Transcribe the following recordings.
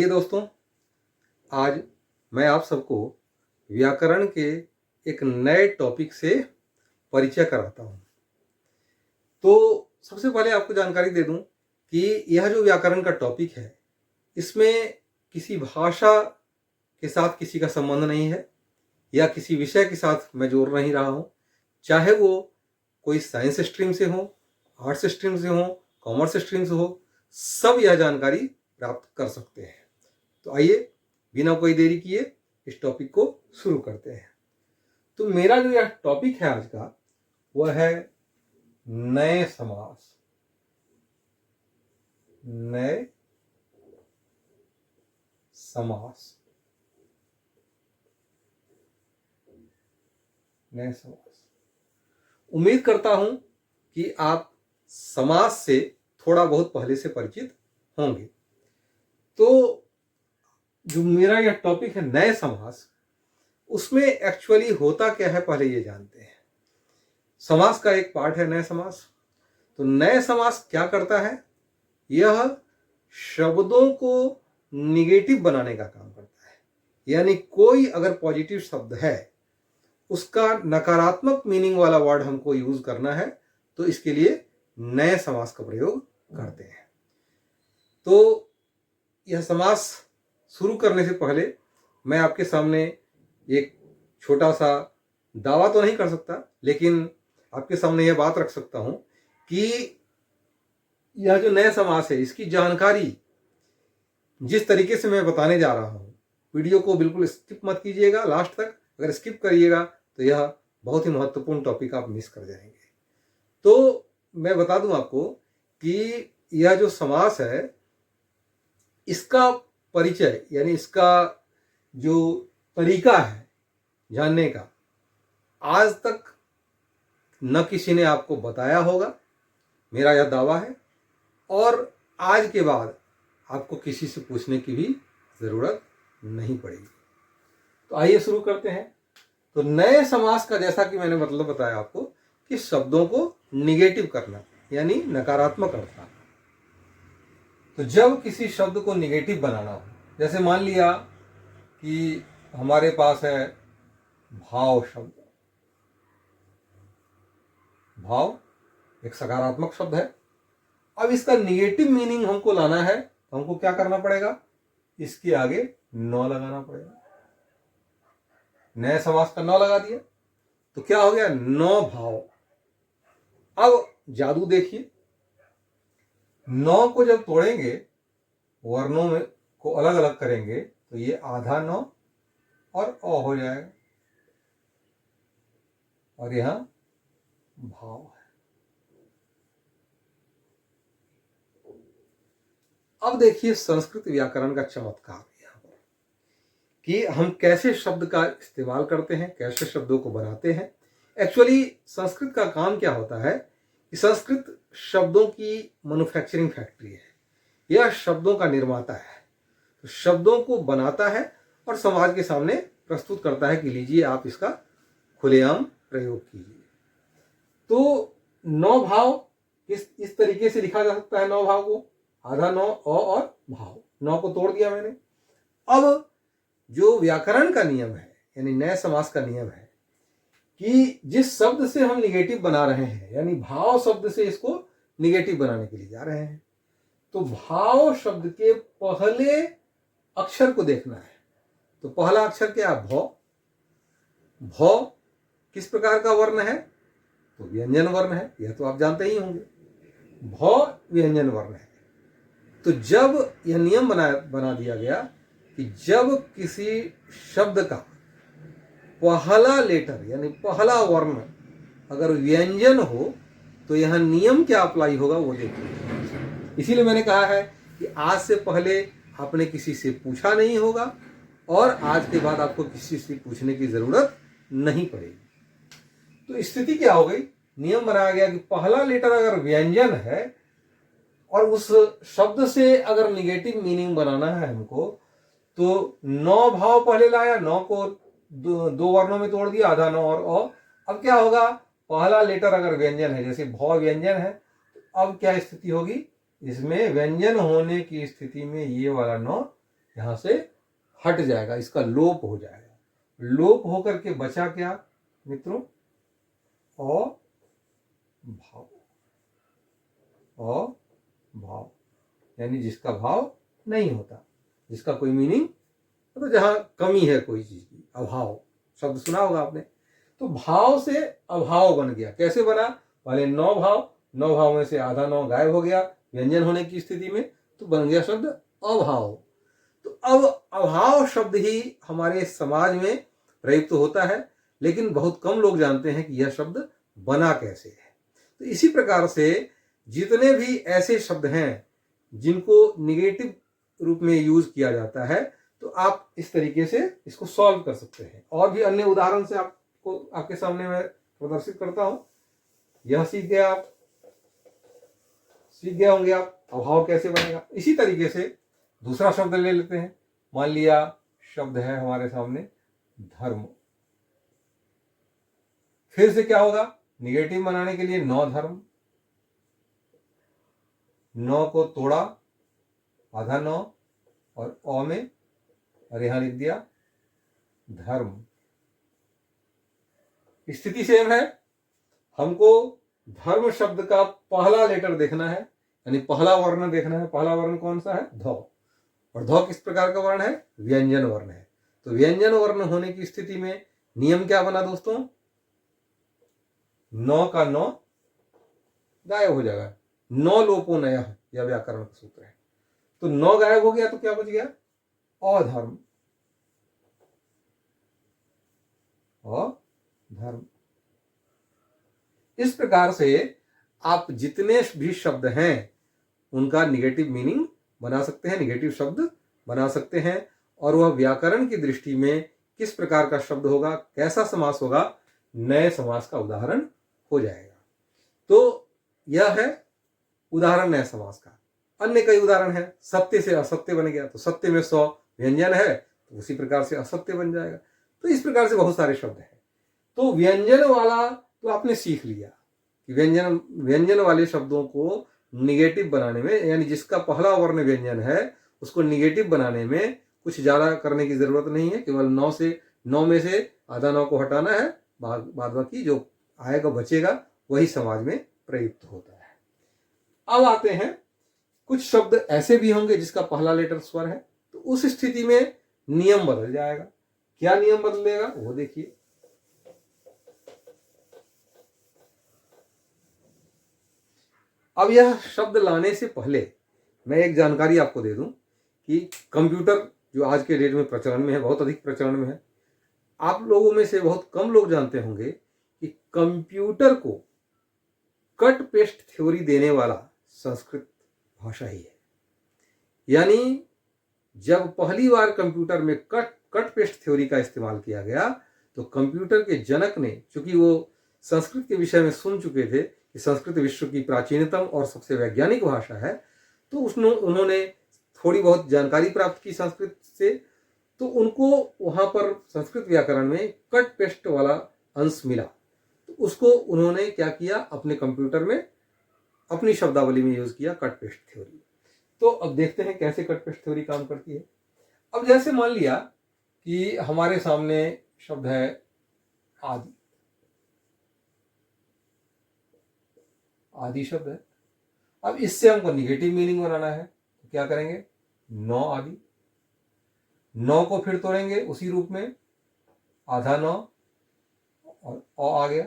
आइए दोस्तों, आज मैं आप सबको व्याकरण के एक नए टॉपिक से परिचय कराता हूँ। तो सबसे पहले आपको जानकारी दे दूँ कि यह जो व्याकरण का टॉपिक है, इसमें किसी भाषा के साथ किसी का संबंध नहीं है या किसी विषय के साथ मैं जोड़ नहीं रहा हूँ। चाहे वो कोई साइंस स्ट्रीम से हो, आर्ट्स स्ट्रीम से हो, कॉमर्स स्ट्रीम से हो, सब यह जानकारी प्राप्त कर सकते हैं। तो आइए बिना कोई देरी किए इस टॉपिक को शुरू करते हैं। तो मेरा जो यह टॉपिक है आज का, वह है नए समास। नए समास। नए समास। उम्मीद करता हूं कि आप समास से थोड़ा बहुत पहले से परिचित होंगे। तो जो मेरा यह टॉपिक है नए समास, उसमें एक्चुअली होता क्या है पहले ये जानते हैं। समास का एक पार्ट है नए समास। तो नए समास क्या करता है? यह शब्दों को निगेटिव बनाने का काम करता है। यानी कोई अगर पॉजिटिव शब्द है, उसका नकारात्मक मीनिंग वाला वर्ड हमको यूज करना है, तो इसके लिए नए समास का प्रयोग करते हैं। तो यह समास शुरू करने से पहले मैं आपके सामने एक छोटा सा दावा तो नहीं कर सकता, लेकिन आपके सामने यह बात रख सकता हूं कि यह जो नया समास है, इसकी जानकारी जिस तरीके से मैं बताने जा रहा हूं, वीडियो को बिल्कुल स्किप मत कीजिएगा लास्ट तक। अगर स्किप करिएगा तो यह बहुत ही महत्वपूर्ण टॉपिक आप मिस कर जाएंगे। तो मैं बता दूं आपको कि यह जो समास है, इसका परिचय यानी इसका जो तरीका है जानने का, आज तक न किसी ने आपको बताया होगा, मेरा यह दावा है। और आज के बाद आपको किसी से पूछने की भी जरूरत नहीं पड़ेगी। तो आइए शुरू करते हैं। तो नए समास का जैसा कि मैंने मतलब बताया आपको कि शब्दों को निगेटिव करना यानी नकारात्मक करना। तो जब किसी शब्द को निगेटिव बनाना हो, जैसे मान लिया कि हमारे पास है भाव शब्द। भाव एक सकारात्मक शब्द है। अब इसका निगेटिव मीनिंग हमको लाना है, तो हमको क्या करना पड़ेगा? इसके आगे न लगाना पड़ेगा। नए समास का न लगा दिया तो क्या हो गया? न भाव। अब जादू देखिए, न को जब तोड़ेंगे, वर्णों में को अलग अलग करेंगे, तो ये आधा न और अ हो जाएगा, और यहां भाव है। अब देखिए संस्कृत व्याकरण का चमत्कार यहां पर कि हम कैसे शब्द का इस्तेमाल करते हैं, कैसे शब्दों को बनाते हैं। एक्चुअली संस्कृत का काम क्या होता है कि संस्कृत शब्दों की मैन्युफैक्चरिंग फैक्ट्री है। यह शब्दों का निर्माता है। तो शब्दों को बनाता है और समाज के सामने प्रस्तुत करता है कि लीजिए आप इसका खुलेआम प्रयोग कीजिए। तो नौ भाव इस तरीके से लिखा जा सकता है। नौ भाव को आधा नौ और भाव, नौ को तोड़ दिया मैंने। अब जो व्याकरण का नियम है यानी नए समास का नियम है कि जिस शब्द से हम निगेटिव बना रहे हैं, यानी भाव शब्द से इसको निगेटिव बनाने के लिए जा रहे हैं, तो भाव शब्द के पहले अक्षर को देखना है। तो पहला अक्षर क्या है? भ। भ किस प्रकार का वर्ण है? तो व्यंजन वर्ण है। यह तो आप जानते ही होंगे, भ व्यंजन वर्ण है। तो जब यह नियम बना दिया गया कि जब किसी शब्द का पहला लेटर यानी पहला वर्ण अगर व्यंजन हो, तो यह नियम क्या अप्लाई होगा वो देखिए। इसीलिए मैंने कहा है कि आज से पहले आपने किसी से पूछा नहीं होगा और आज के बाद आपको किसी से पूछने की जरूरत नहीं पड़ेगी। तो स्थिति क्या हो गई? नियम बनाया गया कि पहला लेटर अगर व्यंजन है और उस शब्द से अगर निगेटिव मीनिंग बनाना है हमको, तो नौ भाव पहले लाया, नौ को दो वर्णों में तोड़ दिया, आधा नौ और अ। अब क्या होगा? पहला लेटर अगर व्यंजन है, जैसे भ व्यंजन है, तो अब क्या स्थिति होगी? इसमें व्यंजन होने की स्थिति में ये वाला नौ यहां से हट जाएगा, इसका लोप हो जाएगा। लोप होकर के बचा क्या मित्रों? अभाव। अभाव यानी जिसका भाव नहीं होता, जिसका कोई मीनिंग, तो जहां कमी है कोई चीज की, अभाव शब्द सुना होगा आपने। तो भाव से अभाव बन गया। कैसे बना? पहले 9 भाव, 9 भाव में से आधा 9 गायब हो गया व्यंजन होने की स्थिति में, तो बन गया शब्द अभाव। तो अब अभाव शब्द ही हमारे समाज में प्रयुक्त होता है, लेकिन बहुत कम लोग जानते हैं कि यह शब्द बना कैसे है। तो इसी प्रकार से जितने भी ऐसे शब्द हैं जिनको निगेटिव रूप में यूज किया जाता है, तो आप इस तरीके से इसको सॉल्व कर सकते हैं। और भी अन्य उदाहरण से आपको आपके सामने मैं प्रदर्शित करता हूं। यह सीख गए होंगे आप अभाव कैसे बनेगा। इसी तरीके से दूसरा शब्द ले लेते हैं। मान लिया शब्द है हमारे सामने धर्म। फिर से क्या होगा? निगेटिव बनाने के लिए 9 धर्म, 9 को तोड़ा, आधा 9 और अ में, और यहां लिख दिया धर्म। स्थिति सेम है। हमको धर्म शब्द का पहला लेटर देखना है, यानी पहला वर्ण देखना है। पहला वर्ण कौन सा है? ध। और ध किस प्रकार का वर्ण है? व्यंजन वर्ण है। तो व्यंजन वर्ण होने की स्थिति में नियम क्या बना दोस्तों? 9 का 9 गायब हो जाएगा। 9 लोपो नया, यह व्याकरण का सूत्र है। तो 9 गायब हो गया तो क्या बच गया? अधर्म। अधर्म। इस प्रकार से आप जितने भी शब्द हैं उनका निगेटिव मीनिंग बना सकते हैं, निगेटिव शब्द बना सकते हैं, और वह व्याकरण की दृष्टि में किस प्रकार का शब्द होगा, कैसा समास होगा, नए समास का उदाहरण हो जाएगा। तो यह है उदाहरण नए समास का। अन्य कई उदाहरण है। सत्य से असत्य बन गया, तो सत्य में 100 व्यंजन है, तो उसी प्रकार से असत्य बन जाएगा। तो इस प्रकार से बहुत सारे शब्द हैं। तो व्यंजन वाला तो आपने सीख लिया कि व्यंजन वाले शब्दों को निगेटिव बनाने में, यानी जिसका पहला वर्ण व्यंजन है उसको निगेटिव बनाने में कुछ ज्यादा करने की जरूरत नहीं है। केवल 9 में से आधा 9 को हटाना है, बाद बाकी जो आएगा बचेगा वही समाज में प्रयुक्त होता है। अब आते हैं, कुछ शब्द ऐसे भी होंगे जिसका पहला लेटर स्वर है, तो उस स्थिति में नियम बदल जाएगा। क्या नियम बदलेगा वो देखिए। अब यह शब्द लाने से पहले मैं एक जानकारी आपको दे दूं कि कंप्यूटर जो आज के डेट में प्रचलन में है, बहुत अधिक प्रचलन में है, आप लोगों में से बहुत कम लोग जानते होंगे कि कंप्यूटर को कट पेस्ट थ्योरी देने वाला संस्कृत भाषा ही है। यानी जब पहली बार कंप्यूटर में कट पेस्ट थ्योरी का इस्तेमाल किया गया, तो कंप्यूटर के जनक ने, चूंकि वो संस्कृत के विषय में सुन चुके थे कि संस्कृत विश्व की प्राचीनतम और सबसे वैज्ञानिक भाषा है, तो उन्होंने थोड़ी बहुत जानकारी प्राप्त की संस्कृत से, तो उनको वहां पर संस्कृत व्याकरण में कट पेस्ट वाला अंश मिला। तो उसको उन्होंने क्या किया, अपने कंप्यूटर में अपनी शब्दावली में यूज किया, कट पेस्ट थ्योरी। तो अब देखते हैं कैसे कट पेस्ट थ्योरी काम करती है। अब जैसे मान लिया कि हमारे सामने शब्द है आदि। आदि शब्द है। अब इससे हमको निगेटिव मीनिंग बनाना है, तो क्या करेंगे? 9 आदि, 9 को फिर तोड़ेंगे उसी रूप में, आधा 9 और अ आ गया,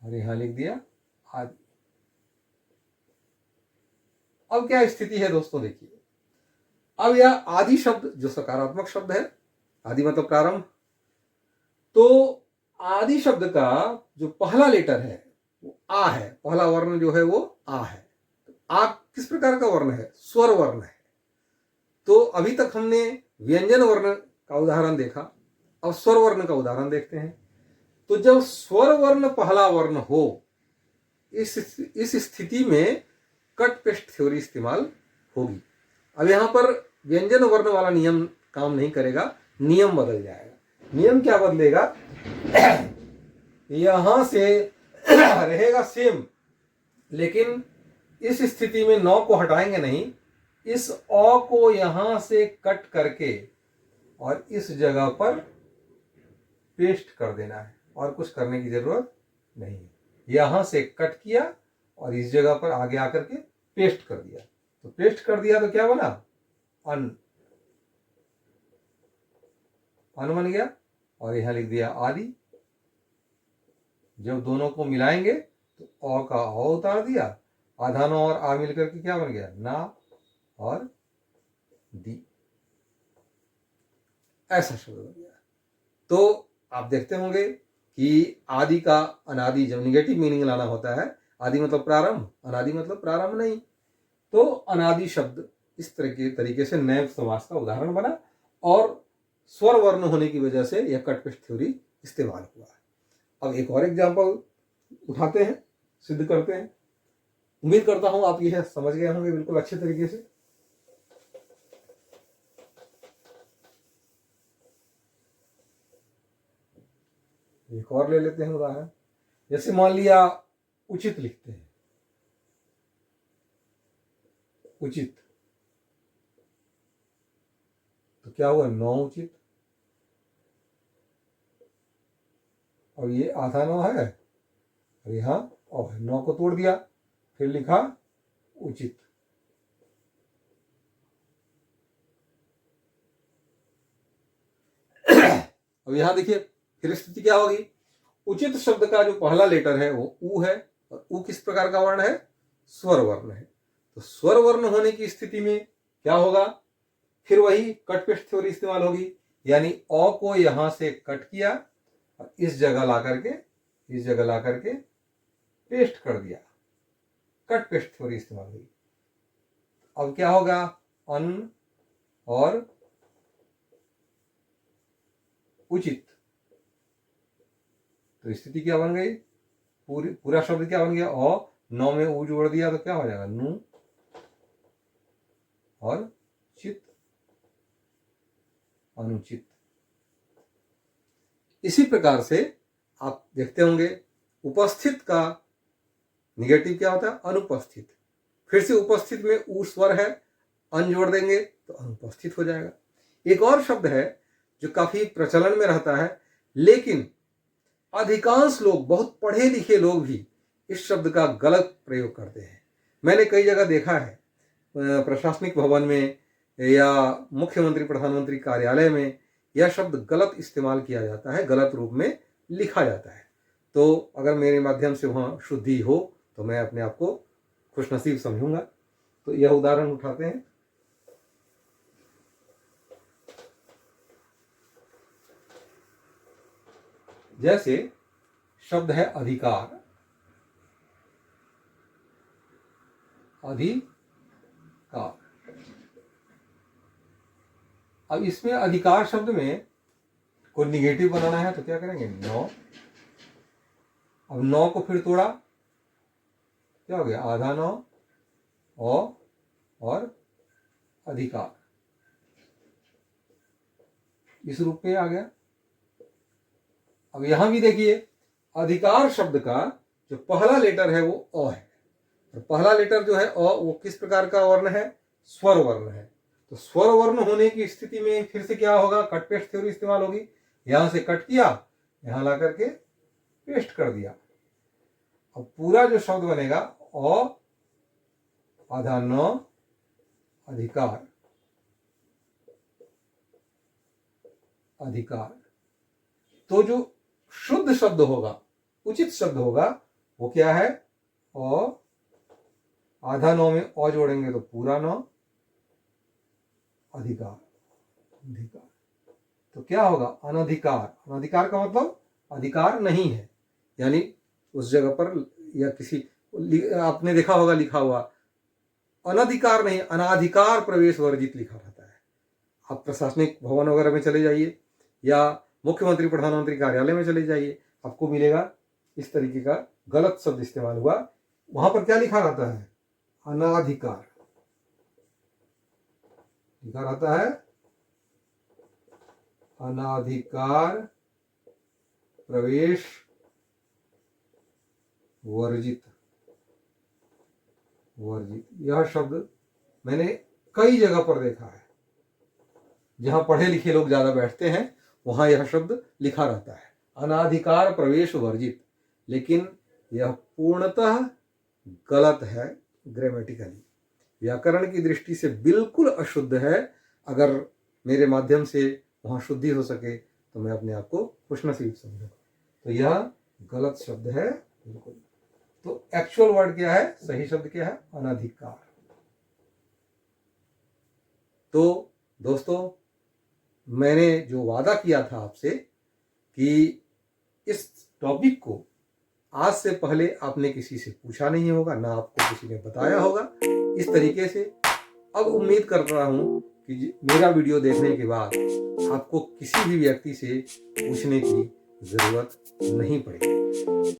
और यहां लिख दिया आदि। अब क्या स्थिति है दोस्तों, देखिए। अब यह आदि शब्द जो सकारात्मक शब्द है, आदि मतलब प्रारंभ, तो आदि शब्द का जो पहला लेटर है वो आ है। पहला वर्ण जो है वो आ है। तो आ किस प्रकार का वर्ण है? स्वर वर्ण है। तो अभी तक हमने व्यंजन वर्ण का उदाहरण देखा, अब स्वर वर्ण का उदाहरण देखते हैं। तो जब स्वर वर्ण पहला वर्ण हो, इस स्थिति में कट पेस्ट थ्योरी इस्तेमाल होगी। अब यहां पर व्यंजन वर्ण वाला नियम काम नहीं करेगा, नियम बदल जाएगा। नियम क्या बदलेगा? यहां से रहेगा सेम, लेकिन इस स्थिति में 9 को हटाएंगे नहीं, इस अ को यहां से कट करके और इस जगह पर पेस्ट कर देना है, और कुछ करने की जरूरत नहीं है। यहां से कट किया और इस जगह पर आगे आकर के पेस्ट कर दिया। तो पेस्ट कर दिया तो क्या बना, अन, अन बन गया, और यहां लिख दिया आदि। जब दोनों को मिलाएंगे तो अ का अ उतार दिया, आधा नौ और आ मिलकर के क्या बन गया, ना और दी, ऐसा शब्द बन गया। तो आप देखते होंगे कि आदि का अनादि जब निगेटिव मीनिंग लाना होता है, आदि मतलब प्रारंभ, अनादि मतलब प्रारंभ नहीं, तो अनादि शब्द इस तरीके से नैव समास का उदाहरण बना, और स्वर वर्ण होने की वजह से यह कट पेस्ट थ्योरी इस्तेमाल हुआ। अब एक और एग्जांपल उठाते हैं, सिद्ध करते हैं। उम्मीद करता हूं आप यह समझ गए होंगे बिल्कुल अच्छे तरीके से। एक और ले लेते हैं उदाहरण। जैसे मान लिया उचित लिखते हैं, उचित, तो क्या हुआ, नौ उचित। अब ये आधा नौ है और यहां और नौ को तोड़ दिया, फिर लिखा उचित। अब यहां देखिए फिर स्थिति क्या होगी, उचित शब्द का जो पहला लेटर है वो उ है, और उ किस प्रकार का वर्ण है, स्वर वर्ण है। तो स्वर वर्ण होने की स्थिति में क्या होगा, फिर वही कट पेस्ट थ्योरी इस्तेमाल होगी, यानी अ को यहां से कट किया और इस जगह ला करके पेस्ट कर दिया, कट पेस्ट थ्योरी इस्तेमाल हुई। अब क्या होगा, अन और उचित, तो स्थिति क्या बन गई, पूरा शब्द क्या बन गया, अ, नौ में उ जोड़ दिया तो क्या हो जाएगा, नु और चित, अनुचित। इसी प्रकार से आप देखते होंगे उपस्थित का निगेटिव क्या होता है, अनुपस्थित। फिर से उपस्थित में उ स्वर है, अन जोड़ देंगे तो अनुपस्थित हो जाएगा। एक और शब्द है जो काफी प्रचलन में रहता है, लेकिन अधिकांश लोग, बहुत पढ़े लिखे लोग भी इस शब्द का गलत प्रयोग करते हैं। मैंने कई जगह देखा है, प्रशासनिक भवन में या मुख्यमंत्री प्रधानमंत्री कार्यालय में यह शब्द गलत इस्तेमाल किया जाता है, गलत रूप में लिखा जाता है। तो अगर मेरे माध्यम से वहां शुद्धि हो तो मैं अपने आप को खुशनसीब समझूंगा। तो यह उदाहरण उठाते हैं। जैसे शब्द है अधिकार, अधिकार। अब इसमें अधिकार शब्द में कोई निगेटिव बनाना है तो क्या करेंगे, नौ। अब नौ को फिर तोड़ा, क्या हो गया, आधा नौ और अधिकार, इस रूप में आ गया। अब यहां भी देखिए अधिकार शब्द का जो पहला लेटर है वो अ है, और पहला लेटर जो है अ वो किस प्रकार का वर्ण है, स्वर वर्ण है। तो स्वर वर्ण होने की स्थिति में फिर से क्या होगा, कट पेस्ट थ्योरी इस्तेमाल होगी। यहां से कट किया, यहां ला करके पेस्ट कर दिया। अब पूरा जो शब्द बनेगा अ आधा न अधिकार, अधिकार। तो जो शुद्ध शब्द होगा, उचित शब्द होगा, वो क्या है, अ आधा नौ में अ जोड़ेंगे तो पूरा नौ, अधिकार, अधिकार। तो क्या होगा, अनधिकार। अनधिकार का मतलब अधिकार नहीं है, यानी उस जगह पर या किसी, आपने देखा होगा लिखा हुआ अनधिकार नहीं, अनाधिकार प्रवेश वर्जित लिखा रहता है। आप प्रशासनिक भवन वगैरह में चले जाइए या मुख्यमंत्री प्रधानमंत्री कार्यालय में चले जाइए, आपको मिलेगा इस तरीके का गलत शब्द इस्तेमाल हुआ। वहां पर क्या लिखा रहता है, अनाधिकार लिखा रहता है, अनाधिकार प्रवेश वर्जित, वर्जित। यह शब्द मैंने कई जगह पर देखा है, जहां पढ़े लिखे लोग ज्यादा बैठते हैं वहां यह शब्द लिखा रहता है, अनाधिकार प्रवेश वर्जित। लेकिन यह पूर्णतः गलत है, ग्रामेटिकली व्याकरण की दृष्टि से बिल्कुल अशुद्ध है। अगर मेरे माध्यम से वहां शुद्धि हो सके तो मैं अपने आप को खुशनसीब समझूंगा। तो यह गलत शब्द है बिल्कुल। तो एक्चुअल वर्ड क्या है, सही शब्द क्या है, अनाधिकार। तो दोस्तों, मैंने जो वादा किया था आपसे कि इस टॉपिक को आज से पहले आपने किसी से पूछा नहीं होगा, ना आपको किसी ने बताया होगा इस तरीके से। अब उम्मीद कर रहा हूं कि मेरा वीडियो देखने के बाद आपको किसी भी व्यक्ति से पूछने की जरूरत नहीं पड़ेगी।